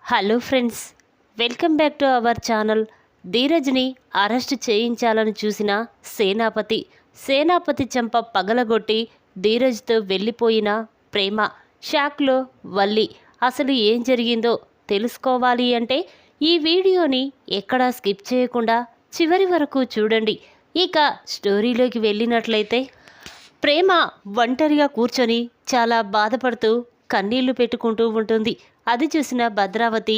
Hello friends, welcome back to our channel. ధీరజ్ని arrest చేయించాలని చూసిన సేనాపతి చెంప పగలగొట్టి ధీరజ్తో వెళ్ళిపోయిన ప్రేమ. షాక్లో వల్లి. అసలు ఏం జరిగిందో తెలుసుకోవాలి అంటే ఈ వీడియోని ఎక్కడా స్కిప్ చేయకుండా చివరి వరకు చూడండి. ఇక స్టోరీలోకి వెళ్ళినట్లయితే, ప్రేమ ఒంటరిగా కూర్చొని చాలా బాధపడుతూ కన్నీళ్లు పెట్టుకుంటూ ఉంటుంది. అది చూసిన భద్రావతి,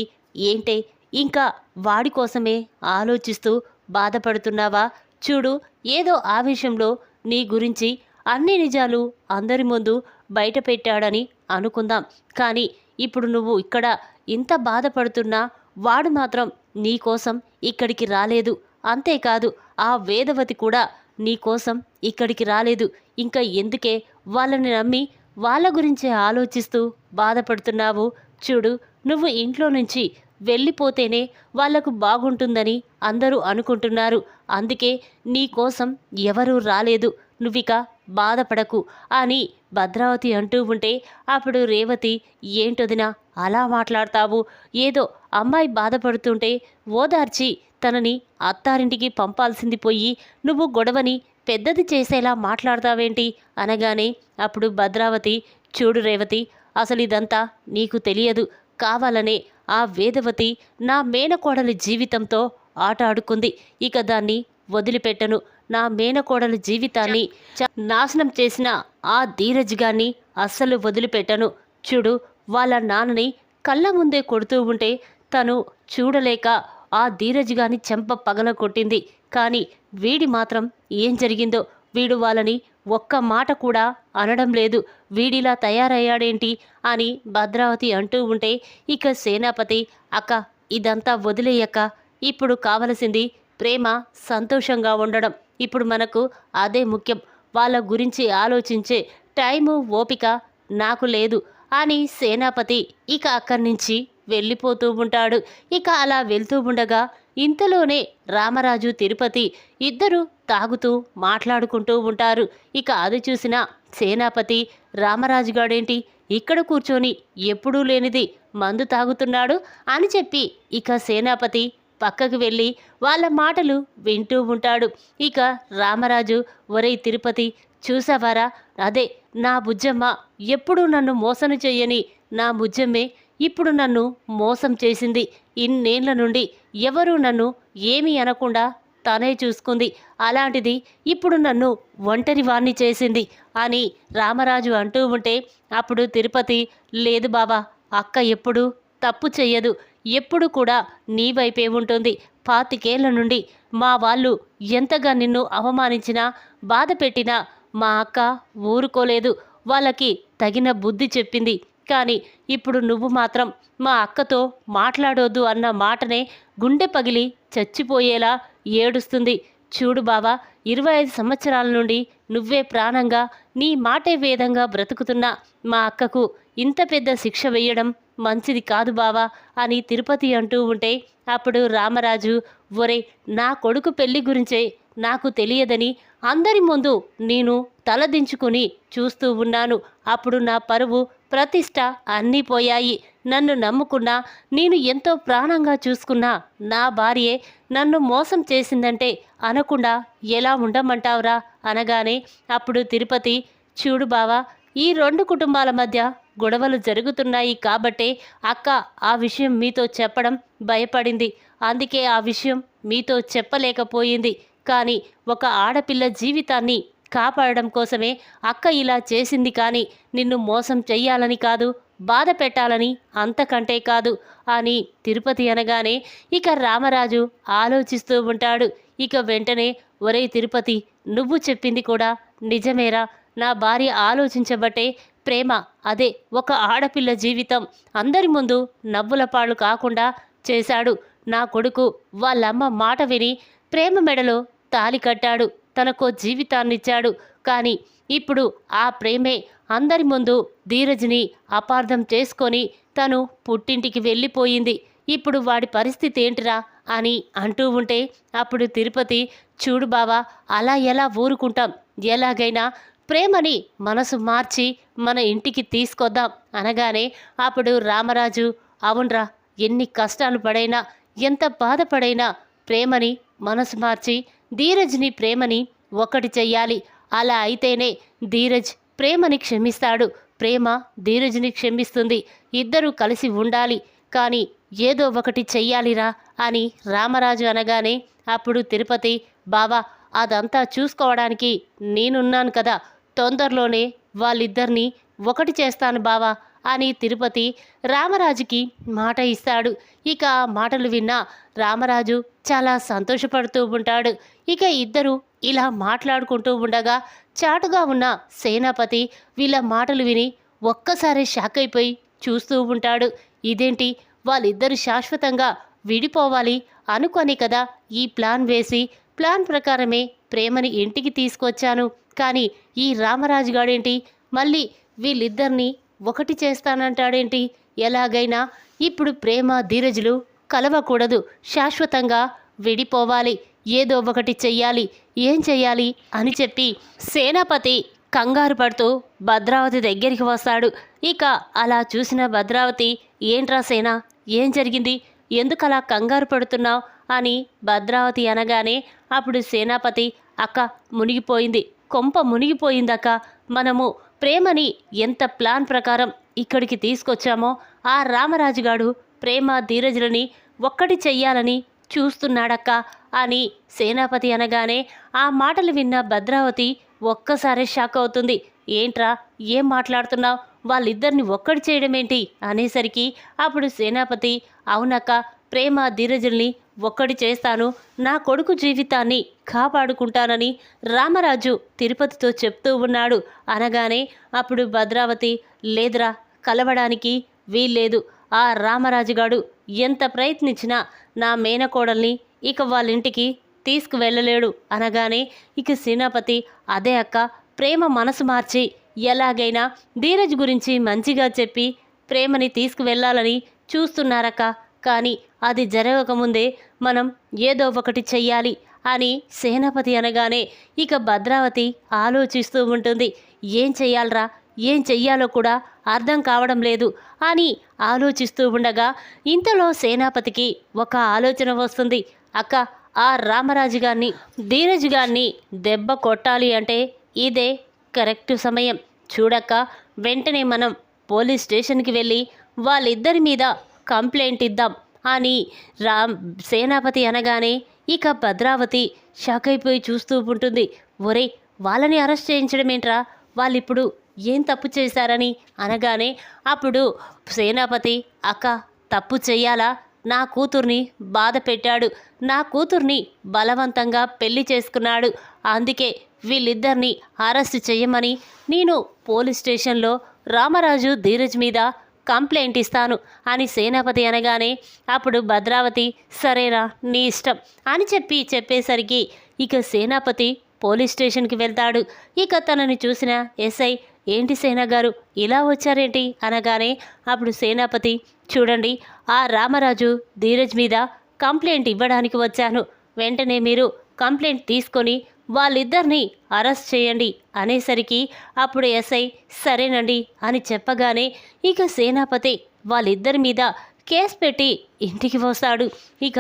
ఏంటే ఇంకా వాడి కోసమే ఆలోచిస్తూ బాధపడుతున్నావా? చూడు, ఏదో ఆవేశంలో నీ గురించి అన్ని నిజాలు అందరి ముందు బయట పెట్టాడని అనుకుందాం. కానీ ఇప్పుడు నువ్వు ఇక్కడ ఇంత బాధపడుతున్నా వాడు మాత్రం నీ కోసం ఇక్కడికి రాలేదు. అంతేకాదు, ఆ వేదవతి కూడా నీ కోసం ఇక్కడికి రాలేదు. ఇంకా ఎందుకే వాళ్ళని నమ్మి వాళ్ళ గురించే ఆలోచిస్తూ బాధపడుతున్నావు? చూడు, నువ్వు ఇంట్లో నుంచి వెళ్ళిపోతేనే వాళ్లకు బాగుంటుందని అందరూ అనుకుంటున్నారు. అందుకే నీ కోసం ఎవరూ రాలేదు. నువ్విక బాధపడకు అని భద్రావతి అంటూ ఉంటే, అప్పుడు రేవతి, ఏంటొదినా అలా మాట్లాడతావు? ఏదో అమ్మాయి బాధపడుతుంటే ఓదార్చి తనని అత్తారింటికి పంపాల్సింది పోయి నువ్వు గొడవని పెద్దది చేసేలా మాట్లాడతావేంటి అనగానే, అప్పుడు భద్రావతి, చూడు రేవతి, అసలు ఇదంతా నీకు తెలియదు. కావాలనే ఆ వేదవతి నా మేనకోడలి జీవితంతో ఆట ఆడుకుంది. ఇక దాన్ని వదిలిపెట్టను. నా మేనకోడలి జీవితాన్ని నాశనం చేసిన ఆ ధీరజ్ గాన్ని అస్సలు వదిలిపెట్టను. చూడు, వాళ్ళ నాన్నని కళ్ళ ముందే కొడుతూ ఉంటే తను చూడలేక ఆ ధీరజ్ గాని చెంప పగల కొట్టింది. కానీ వీడి మాత్రం ఏం జరిగిందో, వీడు వాళ్ళని ఒక్క మాట కూడా అనడం లేదు. వీడిలా తయారయ్యాడేంటి అని భద్రావతి అంటూ ఉంటే, ఇక సేనాపతి, అక్క ఇదంతా వదిలేయక్క. ఇప్పుడు కావలసింది ప్రేమ సంతోషంగా ఉండడం. ఇప్పుడు మనకు అదే ముఖ్యం. వాళ్ళ గురించి ఆలోచించే టైము ఓపిక నాకు లేదు అని సేనాపతి ఇక అక్కడి నుంచి వెళ్ళిపోతూ ఉంటాడు. ఇక అలా వెళ్తూ ఉండగా ఇంతలోనే రామరాజు, తిరుపతి ఇద్దరు తాగుతూ మాట్లాడుకుంటూ ఉంటారు. ఇక అది చూసిన సేనాపతి, రామరాజుగాడేంటి ఇక్కడ కూర్చొని ఎప్పుడూ లేనిది మందు తాగుతున్నాడు అని చెప్పి ఇక సేనాపతి పక్కకు వెళ్ళి వాళ్ళ మాటలు వింటూ ఉంటాడు. ఇక రామరాజు, ఒరేయ్ తిరుపతి, చూసావారా, అదే నా బుజ్జమ్మ ఎప్పుడూ నన్ను మోసం చెయ్యని నా బుజ్జమ్మే ఇప్పుడు నన్ను మోసం చేసింది. ఇన్నేళ్ల నుండి ఎవరూ నన్ను ఏమీ అనకుండా తనే చూసుకుంది. అలాంటిది ఇప్పుడు నన్ను ఒంటరి వాణ్ణి చేసింది అని రామరాజు అంటూ ఉంటే, అప్పుడు తిరుపతి, లేదు బావా, అక్క ఎప్పుడూ తప్పు చెయ్యదు. ఎప్పుడు కూడా నీ వైపే ఉంటుంది. 25 నుండి మా వాళ్ళు ఎంతగా నిన్ను అవమానించినా బాధ పెట్టినా మా అక్క ఊరుకోలేదు. వాళ్ళకి తగిన బుద్ధి చెప్పింది. కానీ ఇప్పుడు నువ్వు మాత్రం మా అక్కతో మాట్లాడొద్దు అన్న మాటనే గుండె పగిలి చచ్చిపోయేలా ఏడుస్తుంది. చూడు బావా, 25 సంవత్సరాల నుండి నువ్వే ప్రాణంగా నీ మాటే వేదంగా బ్రతుకుతున్నా మా అక్కకు ఇంత పెద్ద శిక్ష వేయడం మంచిది కాదు బావా అని తిరుపతి అంటూ ఉంటే, అప్పుడు రామరాజు, ఒరే నా కొడుకు పెళ్లి గురించే నాకు తెలియదని అందరి ముందు నేను తలదించుకుని చూస్తూ ఉన్నాను. అప్పుడు నా పరువు, ప్రతిష్ట అన్నీ పోయాయి. నన్ను నమ్ముకున్నా, నేను ఎంతో ప్రాణంగా చూసుకున్నా నా భార్యే నన్ను మోసం చేసిందంటే అనకుండా ఎలా ఉండమంటావురా అనగానే, అప్పుడు తిరుపతి, చూడు బావా, ఈ 2 కుటుంబాల మధ్య గొడవలు జరుగుతున్నాయి కాబట్టే అక్క ఆ విషయం మీతో చెప్పడం భయపడింది. అందుకే ఆ విషయం మీతో చెప్పలేకపోయింది. కానీ ఒక ఆడపిల్ల జీవితాన్ని కాపాడడం కోసమే అక్క ఇలా చేసింది. కానీ నిన్ను మోసం చెయ్యాలని కాదు, బాధ పెట్టాలని అంతకంటే కాదు అని తిరుపతి అనగానే, ఇక రామరాజు ఆలోచిస్తూ ఉంటాడు. ఇక వెంటనే, ఒరేయ్ తిరుపతి, నువ్వు చెప్పింది కూడా నిజమేరా. నా భార్య ఆలోచించబట్టే ప్రేమ, అదే ఒక ఆడపిల్ల జీవితం అందరి ముందు నవ్వుల పాలు కాకుండా చేశాడు. నా కొడుకు వాళ్ళమ్మ మాట విని ప్రేమ మెడలో తాలి కట్టాడు, తనకో జీవితాన్నిచ్చాడు. కానీ ఇప్పుడు ఆ ప్రేమే అందరి ముందు ధీరజ్ని అపార్థం చేసుకొని తను పుట్టింటికి వెళ్ళిపోయింది. ఇప్పుడు వాడి పరిస్థితి ఏంటిరా అని అంటూ ఉంటే, అప్పుడు తిరుపతి, చూడు బావా, అలా ఎలా ఊరుకుంటాం? ఎలాగైనా ప్రేమని మనసు మార్చి మన ఇంటికి తీసుకొద్దాం అనగానే, అప్పుడు రామరాజు, అవునరా, ఎన్ని కష్టాలు పడైనా ఎంత బాధపడైనా ప్రేమని మనసు మార్చి ధీరజ్ని ప్రేమని ఒకటి చెయ్యాలి. అలా అయితేనే ధీరజ్ ప్రేమని క్షమిస్తాడు, ప్రేమ ధీరజ్ని క్షమిస్తుంది. ఇద్దరూ కలిసి ఉండాలి, కానీ ఏదో ఒకటి చెయ్యాలిరా అని రామరాజు అనగానే అప్పుడు తిరుపతి, బావా అదంతా చూసుకోవడానికి నేనున్నాను కదా, తొందరలోనే వాళ్ళిద్దరినీ ఒకటి చేస్తాను బావా అని తిరుపతి రామరాజుకి మాట ఇస్తాడు. ఇక ఆ మాటలు విన్న రామరాజు చాలా సంతోషపడుతూ ఉంటాడు. ఇక ఇద్దరు ఇలా మాట్లాడుకుంటూ ఉండగా చాటుగా ఉన్న సేనాపతి వీళ్ళ మాటలు విని ఒక్కసారి షాక్ అయిపోయి చూస్తూ ఉంటాడు. ఇదేంటి, వాళ్ళిద్దరు శాశ్వతంగా విడిపోవాలి అనుకొని కదా ఈ ప్లాన్ వేసి ప్లాన్ ప్రకారమే ప్రేమని ఇంటికి తీసుకొచ్చాను, కానీ ఈ రామరాజు గాడేంటి మళ్ళీ వీళ్ళిద్దరినీ ఒకటి చేస్తానంటాడేంటి? ఎలాగైనా ఇప్పుడు ప్రేమ ధీరజులు కలవకూడదు, శాశ్వతంగా విడిపోవాలి, ఏదో ఒకటి చెయ్యాలి, ఏం చెయ్యాలి అని చెప్పి సేనాపతి కంగారు పడుతూ భద్రావతి దగ్గరికి వస్తాడు. ఇక అలా చూసిన భద్రావతి, ఏంట్రా సేన, ఏం జరిగింది, ఎందుకలా కంగారు పడుతున్నావు అని భద్రావతి అనగానే అప్పుడు సేనాపతి, అక్క మునిగిపోయింది, కొంప మునిగిపోయిందక్క, మనము ప్రేమని ఎంత ప్లాన్ ప్రకారం ఇక్కడికి తీసుకొచ్చామో ఆ రామరాజుగాడు ప్రేమ ధీరజులని ఒక్కటి చెయ్యాలని చూస్తున్నాడక్క అని సేనాపతి అనగానే ఆ మాటలు విన్న భద్రావతి ఒక్కసారి షాక్ అవుతుంది. ఏంట్రా, ఏం మాట్లాడుతున్నావు, వాళ్ళిద్దరిని ఒక్కటి చేయడం ఏంటి అనేసరికి అప్పుడు సేనాపతి, అవునక్క, ప్రేమ ధీరజుల్ని ఒక్కటి చేస్తాను, నా కొడుకు జీవితాన్ని కాపాడుకుంటానని రామరాజు తిరుపతితో చెప్తూ ఉన్నాడు అనగానే అప్పుడు భద్రావతి, లేదురా, కలవడానికి వీల్లేదు, ఆ రామరాజుగాడు ఎంత ప్రయత్నించినా నా మేనకోడల్ని ఇక వాళ్ళింటికి తీసుకువెళ్ళలేడు అనగానే ఇక సేనాపతి, అదే అక్క, ప్రేమ మనసు మార్చి ఎలాగైనా ధీరజ్ గురించి మంచిగా చెప్పి ప్రేమని తీసుకువెళ్ళాలని చూస్తున్నారక్క, కానీ అది జరగకముందే మనం ఏదో ఒకటి చెయ్యాలి అని సేనాపతి అనగానే ఇక భద్రావతి ఆలోచిస్తూ ఉంటుంది. ఏం చెయ్యాలరా, ఏం చెయ్యాలో కూడా అర్థం కావడం లేదు అని ఆలోచిస్తూ ఉండగా ఇంతలో సేనాపతికి ఒక ఆలోచన వస్తుంది. అక్క, ఆ రామరాజు గారిని ధీరజ్ గారిని దెబ్బ కొట్టాలి అంటే ఇదే కరెక్ట్ సమయం. చూడక్క, వెంటనే మనం పోలీస్ స్టేషన్కి వెళ్ళి వాళ్ళిద్దరి మీద కంప్లైంట్ ఇద్దాం అని సేనాపతి అనగానే ఇక భద్రావతి షాక్ అయిపోయి చూస్తూ ఉంటుంది. ఒరే, వాళ్ళని అరెస్ట్ చేయించడం ఏంట్రా, వాళ్ళిప్పుడు ఏం తప్పు చేశారని అనగానే అప్పుడు సేనాపతి, అక్క, తప్పు చెయ్యాలా, నా కూతుర్ని బాధ పెట్టాడు, నా కూతుర్ని బలవంతంగా పెళ్లి చేసుకున్నాడు, అందుకే వీళ్ళిద్దరినీ అరెస్ట్ చేయమని నేను పోలీస్ స్టేషన్లో రామరాజు ధీరజ్ మీద కంప్లైంట్ ఇస్తాను అని సేనాపతి అనగానే అప్పుడు భద్రావతి, సరేరా, నీ ఇష్టం అని చెప్పేసరికి ఇక సేనాపతి పోలీస్ స్టేషన్కి వెళ్తాడు. ఇక తనని చూసిన ఎస్ఐ, ఏంటి సేనా గారు ఇలా వచ్చారేంటి అనగానే అప్పుడు సేనాపతి, చూడండి, ఆ రామరాజు ధీరజ్ మీద కంప్లైంట్ ఇవ్వడానికి వచ్చాను, వెంటనే మీరు కంప్లైంట్ తీసుకొని వాళ్ళిద్దరినీ అరెస్ట్ చేయండి అనేసరికి అప్పుడు ఎస్ఐ, సరేనండి అని చెప్పగానే ఇక సేనాపతి వాళ్ళిద్దరి మీద కేసు పెట్టి ఇంటికి వస్తాడు. ఇక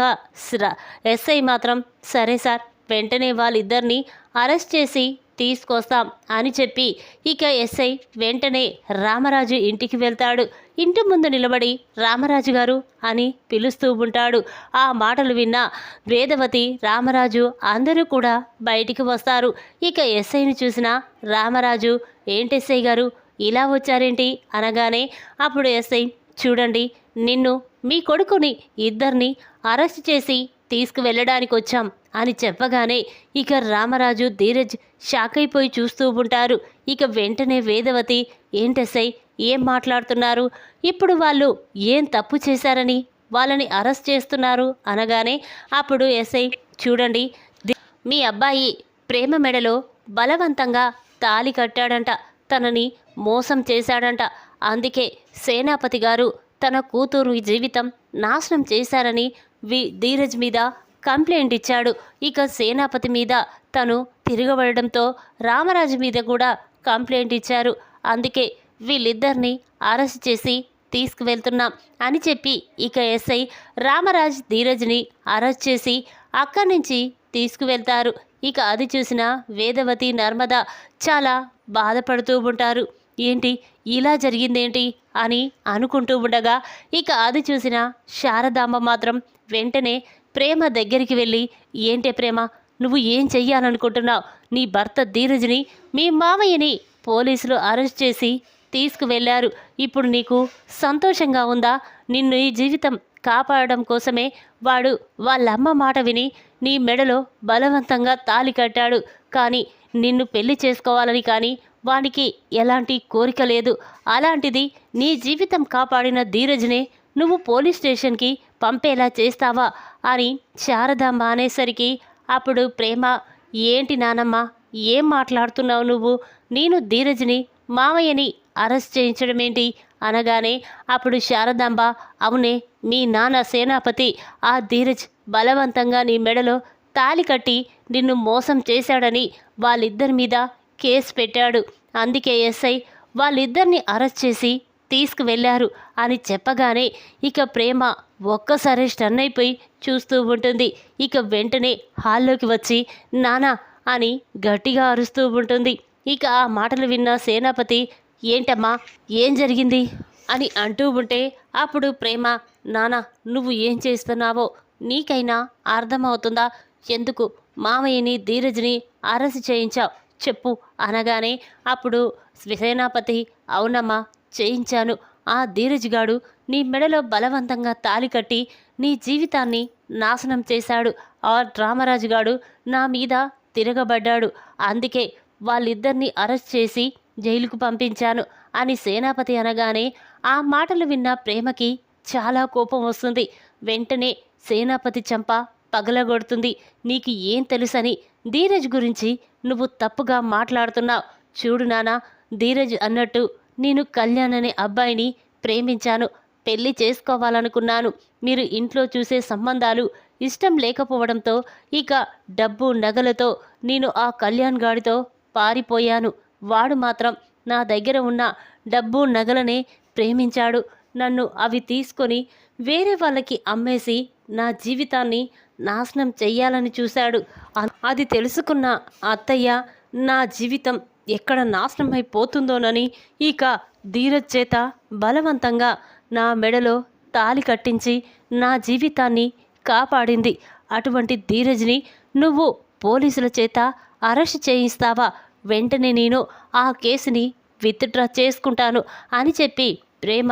ఎస్ఐ మాత్రం, సరే సార్, వెంటనే వాళ్ళిద్దరినీ అరెస్ట్ చేసి తీసుకొస్తాం అని చెప్పి ఇక ఎస్ఐ వెంటనే రామరాజు ఇంటికి వెళ్తాడు. ఇంటి ముందు నిలబడి రామరాజు గారు అని పిలుస్తూ ఉంటాడు. ఆ మాటలు విన్న వేదవతి, రామరాజు అందరూ కూడా బయటికి వస్తారు. ఇక ఎస్ఐని చూసిన రామరాజు, ఏంటి ఎస్ఐ గారు ఇలా వచ్చారేంటి అనగానే అప్పుడు ఎస్ఐ, చూడండి, నిన్ను మీ కొడుకుని ఇద్దరిని అరెస్ట్ చేసి తీసుకువెళ్ళడానికి వచ్చాం అని చెప్పగానే ఇక రామరాజు ధీరజ్ షాక్ అయిపోయి చూస్తూ ఉంటారు. ఇక వెంటనే వేదవతి, ఏంటెస్ఐ, ఏం మాట్లాడుతున్నారు, ఇప్పుడు వాళ్ళు ఏం తప్పు చేశారని వాళ్ళని అరెస్ట్ చేస్తున్నారు అనగానే అప్పుడు ఎస్ఐ, చూడండి, మీ అబ్బాయి ప్రేమ మెడలో బలవంతంగా తాళి కట్టాడంట, తనని మోసం చేశాడంట, అందుకే సేనాపతి గారు తన కూతురు జీవితం నాశనం చేశారని ధీరజ్ మీద కంప్లైంట్ ఇచ్చాడు. ఇక సేనాపతి మీద తను తిరగబడడంతో రామరాజు మీద కూడా కంప్లైంట్ ఇచ్చారు, అందుకే వీళ్ళిద్దరినీ అరెస్ట్ చేసి తీసుకువెళ్తున్నాం అని చెప్పి ఇక ఎస్ఐ రామరాజ్ ధీరజ్ని అరెస్ట్ చేసి అక్కడి నుంచి తీసుకువెళ్తారు. ఇక అది చూసిన వేదవతి నర్మద చాలా బాధపడుతూ ఉంటారు. ఏంటి ఇలా జరిగిందేంటి అని అనుకుంటూ ఉండగా ఇక అది చూసిన శారదాంబ మాత్రం వెంటనే ప్రేమ దగ్గరికి వెళ్ళి, ఏంటే ప్రేమ, నువ్వు ఏం చెయ్యాలనుకుంటున్నావు? నీ భర్త ధీరజ్ని, మీ మామయ్యని పోలీసులు అరెస్ట్ చేసి తీసుకువెళ్ళారు. ఇప్పుడు నీకు సంతోషంగా ఉందా? నిన్ను ఈ జీవితం కాపాడడం కోసమే వాడు వాళ్ళమ్మ మాట విని నీ మెడలో బలవంతంగా తాళి కట్టాడు. కానీ నిన్ను పెళ్లి చేసుకోవాలని కానీ వానికి ఎలాంటి కోరిక లేదు. అలాంటిది నీ జీవితం కాపాడిన ధీరజ్నే నువ్వు పోలీస్ స్టేషన్కి పంపేలా చేస్తావా అని శారదాంబ అనేసరికి అప్పుడు ప్రేమ, ఏంటి నానమ్మ, ఏం మాట్లాడుతున్నావు నువ్వు? నేను ధీరజ్ని, మామయ్యని అరెస్ట్ చేయించడం ఏంటి అనగానే అప్పుడు శారదాంబ, అవునే, మీ నాన్న సేనాపతి ఆ ధీరజ్ బలవంతంగా నీ మెడలో తాళి కట్టి నిన్ను మోసం చేశాడని వాళ్ళిద్దరి మీద కేసు పెట్టాడు. అందుకే ఎస్ఐ వాళ్ళిద్దరిని అరెస్ట్ చేసి తీసుకువెళ్ళారు అని చెప్పగానే ఇక ప్రేమ ఒక్కసారి స్టన్ అయిపోయి చూస్తూ ఉంటుంది. ఇక వెంటనే హాల్లోకి వచ్చి నానా అని గట్టిగా అరుస్తూ ఉంటుంది. ఇక ఆ మాటలు విన్న సేనాపతి, ఏంటమ్మా, ఏం జరిగింది అని అంటూ ఉంటే అప్పుడు ప్రేమ, నానా, నువ్వు ఏం చేస్తున్నావో నీకైనా అర్థమవుతుందా? ఎందుకు మామయ్యని ధీరజ్ని అరెస్ట్ చేయించావు చెప్పు అనగానే అప్పుడు సేనాపతి, అవునమ్మా, చేయించాను. ఆ ధీరజ్ గాడు నీ మెడలో బలవంతంగా తాళి కట్టి నీ జీవితాన్ని నాశనం చేశాడు. ఆ రామరాజు గాడు నా మీద తిరగబడ్డాడు. అందుకే వాళ్ళిద్దరినీ అరెస్ట్ చేసి జైలుకు పంపించాను అని సేనాపతి అనగానే ఆ మాటలు విన్న ప్రేమకి చాలా కోపం వస్తుంది. వెంటనే సేనాపతి చంప పగలగొడుతుంది. నీకు ఏం తెలుసని ధీరజ్ గురించి నువ్వు తప్పుగా మాట్లాడుతున్నావు. చూడు నానా, ధీరజ్ అన్నట్టు నేను కళ్యాణ్ అనే అబ్బాయిని ప్రేమించాను, పెళ్లి చేసుకోవాలనుకున్నాను. మీరు ఇంట్లో చూసే సంబంధాలు ఇష్టం లేకపోవడంతో ఇక డబ్బు నగలతో నేను ఆ కళ్యాణ్ గాడితో పారిపోయాను. వాడు మాత్రం నా దగ్గర ఉన్న డబ్బు నగలనే ప్రేమించాడు. నన్ను అవి తీసుకొని వేరే వాళ్ళకి అమ్మేసి నా జీవితాన్ని నాశనం చెయ్యాలని చూశాడు. అది తెలుసుకున్న అత్తయ్య నా జీవితం ఎక్కడ నాశనం అయిపోతుందోనని ఇక ధీరజ్ చేత బలవంతంగా నా మెడలో తాళి కట్టించి నా జీవితాన్ని కాపాడింది. అటువంటి ధీరజ్ని నువ్వు పోలీసుల చేత అరెస్ట్ చేయిస్తావా? వెంటనే నేను ఆ కేసుని విత్డ్రా చేసుకుంటాను అని చెప్పి ప్రేమ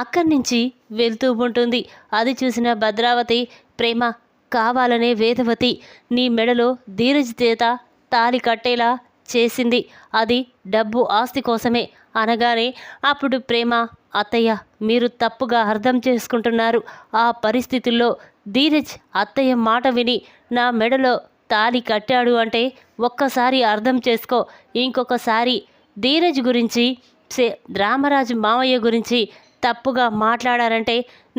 అక్కడి నుంచి వెళ్తూ ఉంటుంది. అది చూసిన భద్రావతి, ప్రేమ, కావాలనే వేదవతి నీ మెడలో ధీరజ్ చేత తాళి కట్టేలా చేసింది. అది డబ్బు ఆస్తి కోసమే అనగానే అప్పుడు ప్రేమ, అత్తయ్య, మీరు తప్పుగా అర్థం చేసుకుంటున్నారు. ఆ పరిస్థితుల్లో ధీరజ్ అత్తయ్య మాట విని నా మెడలో తాళి కట్టాడు అంటే ఒక్కసారి అర్థం చేసుకో. ఇంకొకసారి ధీరజ్ గురించి రామరాజు మామయ్య గురించి తప్పుగా మాట్లాడారంటే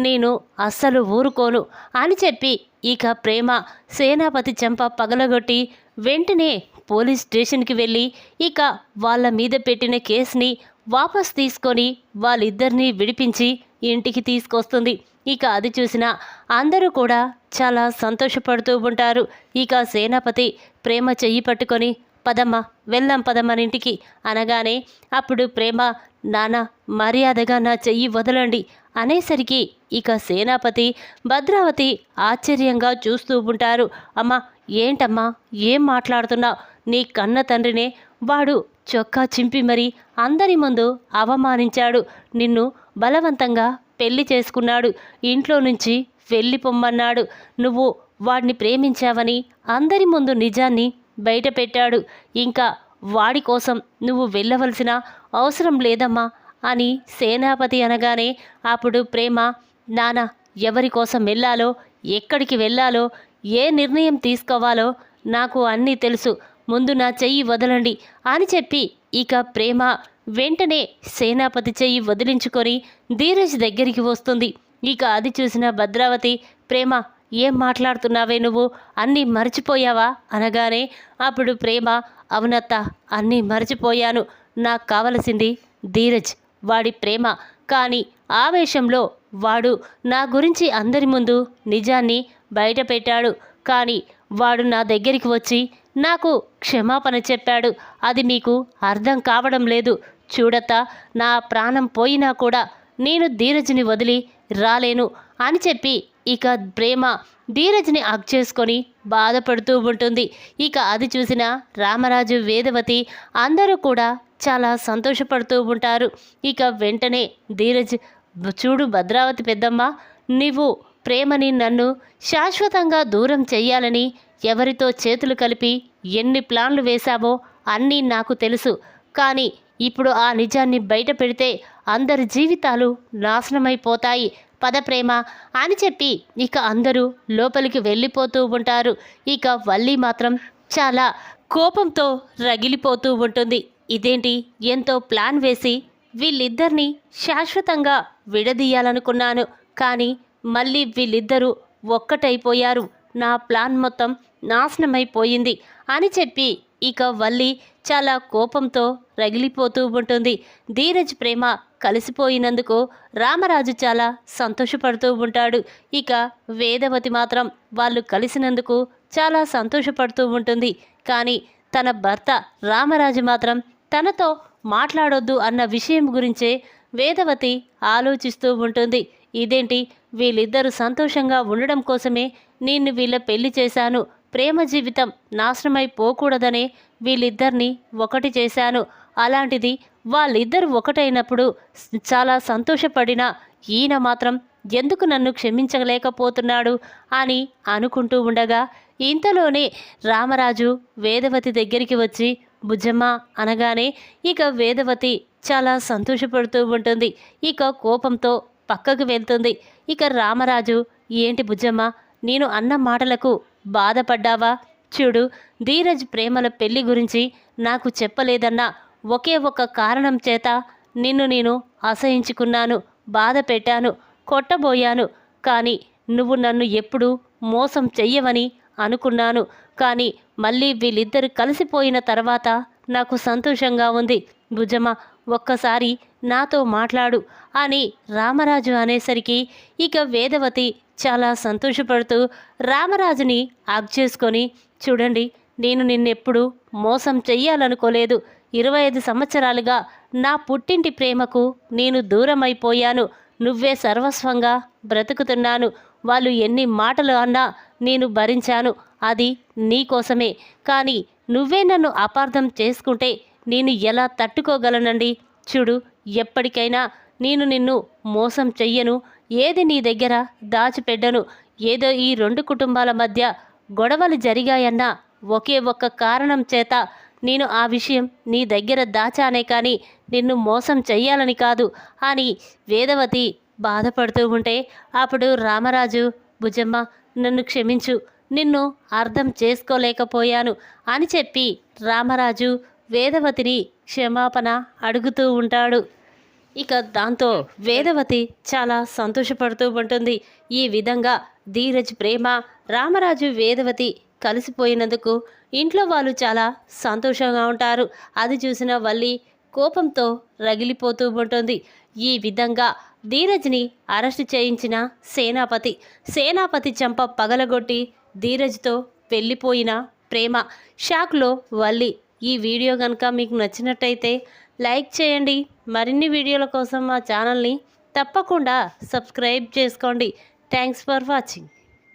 నేను అస్సలు ఊరుకోను అని చెప్పి ఇక ప్రేమ సేనాపతి చెంప పగలగొట్టి వెంటనే పోలీస్ స్టేషన్కి వెళ్ళి ఇక వాళ్ళ మీద పెట్టిన కేసుని వాపస్ తీసుకొని వాళ్ళిద్దరినీ విడిపించి ఇంటికి తీసుకొస్తుంది. ఇక అది చూసిన అందరూ కూడా చాలా సంతోషపడుతూ ఉంటారు. ఇక సేనాపతి ప్రేమ చెయ్యి పట్టుకొని, పదమ్మ, వెళ్దాం పదమ్మని ఇంటికి అనగానే అప్పుడు ప్రేమ, నాన్న, మర్యాదగా నా చెయ్యి వదలండి అనేసరికి ఇక సేనాపతి, భద్రావతి ఆశ్చర్యంగా చూస్తూ ఉంటారు. అమ్మా, ఏంటమ్మా, ఏం మాట్లాడుతున్నావు? నీ కన్న తండ్రినే వాడు చొక్కా చింపి మరీ అందరి ముందు అవమానించాడు. నిన్ను బలవంతంగా పెళ్లి చేసుకున్నాడు. ఇంట్లో నుంచి వెళ్ళిపోమ్మన్నాడు. నువ్వు వాడిని ప్రేమించావని అందరి ముందు నిజాన్ని బయట పెట్టాడు. ఇంకా వాడి కోసం నువ్వు వెళ్ళవలసిన అవసరం లేదమ్మా అని సేనాపతి అనగానే అప్పుడు ప్రేమ, నాన్న, ఎవరి కోసం వెళ్ళాలో, ఎక్కడికి వెళ్ళాలో, ఏ నిర్ణయం తీసుకోవాలో నాకు అన్నీ తెలుసు. ముందు నా చెయ్యి వదలండి అని చెప్పి ఇక ప్రేమ వెంటనే సేనాపతి చెయ్యి వదిలించుకొని ధీరజ్ దగ్గరికి వస్తుంది. ఇక అది చూసిన భద్రావతి, ప్రేమ, ఏం మాట్లాడుతున్నావే నువ్వు? అన్నీ మర్చిపోయావా అనగానే అప్పుడు ప్రేమ, అవునత్త, అన్నీ మర్చిపోయాను. నాకు కావలసింది ధీరజ్, వాడి ప్రేమ. కానీ ఆవేశంలో వాడు నా గురించి అందరి ముందు నిజాన్ని బయటపెట్టాడు. కానీ వాడు నా దగ్గరికి వచ్చి నాకు క్షమాపణ చెప్పాడు. అది మీకు అర్థం కావడం లేదు. చూడతా, నా ప్రాణం పోయినా కూడా నేను ధీరజ్ని వదిలి రాలేను అని చెప్పి ఇక ప్రేమ ధీరజ్ని హగ్ చేసుకొని బాధపడుతూ ఉంటుంది. ఇక అది చూసిన రామరాజు, వేదవతి అందరూ కూడా చాలా సంతోషపడుతూ ఉంటారు. ఇక వెంటనే ధీరజ్, చూడు భద్రావతి పెద్దమ్మ, నీవు ప్రేమని నన్ను శాశ్వతంగా దూరం చెయ్యాలని ఎవరితో చేతులు కలిపి ఎన్ని ప్లాన్లు వేశావో అన్నీ నాకు తెలుసు. కానీ ఇప్పుడు ఆ నిజాన్ని బయట పెడితే అందరి జీవితాలు నాశనమైపోతాయి. పద ప్రేమ అని చెప్పి ఇక అందరూ లోపలికి వెళ్ళిపోతూ ఉంటారు. ఇక వల్లి మాత్రం చాలా కోపంతో రగిలిపోతూ ఉంటుంది. ఇదేంటి, ఎంతో ప్లాన్ వేసి వీళ్ళిద్దరినీ శాశ్వతంగా విడదీయాలనుకున్నాను, కానీ మళ్ళీ వీళ్ళిద్దరూ ఒక్కటైపోయారు. నా ప్లాన్ మొత్తం నాశనమైపోయింది అని చెప్పి ఇక వల్లి చాలా కోపంతో రగిలిపోతూ ఉంటుంది. ధీరజ్, ప్రేమ కలిసిపోయినందుకు రామరాజు చాలా సంతోషపడుతూ ఉంటాడు. ఇక వేదవతి మాత్రం వాళ్ళు కలిసినందుకు చాలా సంతోషపడుతూ ఉంటుంది. కానీ తన భర్త రామరాజు మాత్రం తనతో మాట్లాడొద్దు అన్న విషయం గురించే వేదవతి ఆలోచిస్తూ ఉంటుంది. ఇదేంటి, వీళ్ళిద్దరూ సంతోషంగా ఉండడం కోసమే నేను వీళ్ళ పెళ్లి చేశాను. ప్రేమ జీవితం నాశనమైపోకూడదనే వీళ్ళిద్దరినీ ఒకటి చేశాను. అలాంటిది వాళ్ళిద్దరు ఒకటైనప్పుడు చాలా సంతోషపడిన ఈయన మాత్రం ఎందుకు నన్ను క్షమించలేకపోతున్నాడు అని అనుకుంటూ ఉండగా ఇంతలోనే రామరాజు వేదవతి దగ్గరికి వచ్చి బుజ్జమ్మ అనగానే ఇక వేదవతి చాలా సంతోషపడుతూ ఉంటుంది. ఇక కోపంతో పక్కకు వెళ్తుంది. ఇక రామరాజు, ఏంటి బుజ్జమ్మ, నేను అన్న మాటలకు బాధపడ్డావా? చూడు, ధీరజ్ ప్రేమల పెళ్లి గురించి నాకు చెప్పలేదన్న ఒకే ఒక్క కారణం చేత నిన్ను నేను అసహించుకున్నాను, బాధ పెట్టాను, కొట్టబోయాను. కానీ నువ్వు నన్ను ఎప్పుడూ మోసం చెయ్యవని అనుకున్నాను. కానీ మళ్ళీ వీళ్ళిద్దరు కలిసిపోయిన తర్వాత నాకు సంతోషంగా ఉంది. భుజమ్మ, ఒక్కసారి నాతో మాట్లాడు అని రామరాజు అనేసరికి ఇక వేదవతి చాలా సంతోషపడుతూ రామరాజుని హగ్ చేసుకొని, చూడండి, నేను నిన్నెప్పుడు మోసం చెయ్యాలనుకోలేదు. 25 సంవత్సరాలుగా నా పుట్టింటి ప్రేమకు నేను దూరమైపోయాను. నువ్వే సర్వస్వంగా బ్రతుకుతున్నాను. వాళ్ళు ఎన్ని మాటలు అన్నా నేను భరించాను. అది నీకోసమే. కానీ నువ్వే నన్ను అపార్థం చేసుకుంటే నేను ఎలా తట్టుకోగలనండి? చూడు, ఎప్పటికైనా నేను నిన్ను మోసం చెయ్యను, ఏది నీ దగ్గర దాచిపెట్టను. ఏదో ఈ 2 కుటుంబాల మధ్య గొడవలు జరిగాయన్న ఒకే ఒక్క కారణం చేత నేను ఆ విషయం నీ దగ్గర దాచానే కానీ నిన్ను మోసం చెయ్యాలని కాదు అని వేదవతి బాధపడుతూ ఉంటే అప్పుడు రామరాజు, భుజమ్మ, నన్ను క్షమించు, నిన్ను అర్థం చేసుకోలేకపోయాను అని చెప్పి రామరాజు వేదవతిని క్షమాపణ అడుగుతూ ఉంటాడు. ఇక దాంతో వేదవతి చాలా సంతోషపడుతూ ఉంటుంది. ఈ విధంగా ధీరజ్, ప్రేమ, రామరాజు, వేదవతి కలిసిపోయినందుకు ఇంట్లో వాళ్ళు చాలా సంతోషంగా ఉంటారు. అది చూసిన వల్లి కోపంతో రగిలిపోతూ ఉంటుంది. ఈ విధంగా ధీరజ్ని అరెస్ట్ చేయించిన సేనాపతి చెంప పగలగొట్టి ధీరజ్తో వెళ్ళిపోయిన ప్రేమ, షాక్లో వల్లి. ఈ వీడియో కనుక మీకు నచ్చినట్టయితే లైక్ చేయండి. మరిన్ని వీడియోల కోసం మా ఛానల్ని తప్పకుండా సబ్స్క్రైబ్ చేసుకోండి. Thanks for watching.